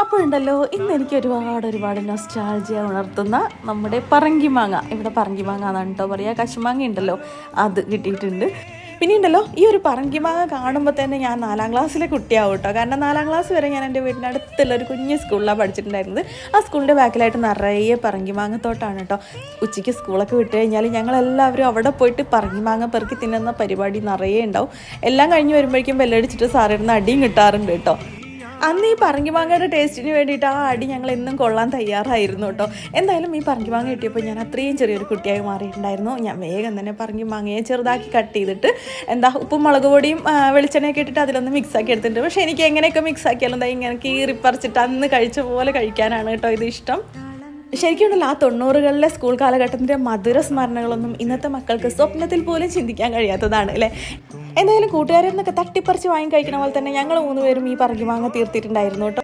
അപ്പോൾ ഉണ്ടല്ലോ ഇന്ന് എനിക്ക് ഒരുപാട് നൊസ്റ്റാൾജിയ ഉണർത്തുന്ന നമ്മുടെ പറങ്കിമാങ്ങ, ഇവിടെ പറങ്കിമാങ്ങ എന്നാണ് കേട്ടോ പറയുക, കശുമാങ്ങ ഉണ്ടല്ലോ അത് കിട്ടിയിട്ടുണ്ട്. പിന്നെ ഉണ്ടല്ലോ ഈ ഒരു പറങ്കിമാങ്ങ കാണുമ്പോൾ തന്നെ ഞാൻ 4ാം ക്ലാസ്സിലെ കുട്ടിയാവും കേട്ടോ. കാരണം 4ാം ക്ലാസ് വരെ ഞാൻ എൻ്റെ വീടിൻ്റെ അടുത്തുള്ള ഒരു കുഞ്ഞ് സ്കൂളിലാണ് പഠിച്ചിട്ടുണ്ടായിരുന്നത്. ആ സ്കൂളിൻ്റെ ബാക്കിലായിട്ട് നിറയെ പറങ്കിമാങ്ങത്തോട്ടാണ് കേട്ടോ. ഉച്ചയ്ക്ക് സ്കൂളൊക്കെ വിട്ട് കഴിഞ്ഞാൽ ഞങ്ങളെല്ലാവരും അവിടെ പോയിട്ട് പറങ്കിമാങ്ങ പെറുക്കി തിന്നുന്ന പരിപാടി നിറയെ ഉണ്ടാവും. എല്ലാം കഴിഞ്ഞ് വരുമ്പോഴേക്കും ബെല്ലടിച്ചിട്ട് സാറിടുന്ന അടിയും കിട്ടാറുണ്ട് കേട്ടോ. അന്ന് ഈ പറങ്കിമാങ്ങയുടെ ടേസ്റ്റിന് വേണ്ടിയിട്ട് ആ അടി ഞങ്ങൾ എന്നും കൊള്ളാൻ തയ്യാറായിരുന്നു കേട്ടോ. എന്തായാലും ഈ പറങ്കിമാങ്ങ കിട്ടിയപ്പോൾ ഞാൻ അത്രയും ചെറിയൊരു കുട്ടിയായി മാറിയിട്ടുണ്ടായിരുന്നു. ഞാൻ വേഗം തന്നെ പറങ്കിമാങ്ങയെ ചെറുതാക്കി കട്ട് ചെയ്തിട്ട് ഉപ്പും മുളക് പൊടിയും വെളിച്ചെണ്ണയൊക്കെ ഇട്ടിട്ട് അതിലൊന്ന് മിക്സാക്കി എടുത്തിട്ടുണ്ട്. പക്ഷേ എനിക്ക് എങ്ങനെയൊക്കെ മിക്സാക്കിയാലും ഇങ്ങനെ കീറിപ്പറിച്ചിട്ട് അന്ന് കഴിച്ച പോലെ കഴിക്കാനാണ് കേട്ടോ ഇത് ഇഷ്ടം. ശരിക്കും ഉണ്ടല്ലോ ആ 90കളിലെ സ്കൂൾ കാലഘട്ടത്തിൻ്റെ മധുര സ്മരണകളൊന്നും ഇന്നത്തെ മക്കൾക്ക് സ്വപ്നത്തിൽ പോലും ചിന്തിക്കാൻ കഴിയാത്തതാണ് അല്ലേ. എന്തായാലും കൂട്ടുകാരിൽ നിന്നൊക്കെ തട്ടിപ്പറിച്ച് വാങ്ങി കഴിക്കണ പോലെ തന്നെ ഞങ്ങൾ 3 പേരും ഈ പറങ്കിമാങ്ങ തീർത്തിട്ടുണ്ടായിരുന്നു കേട്ടോ.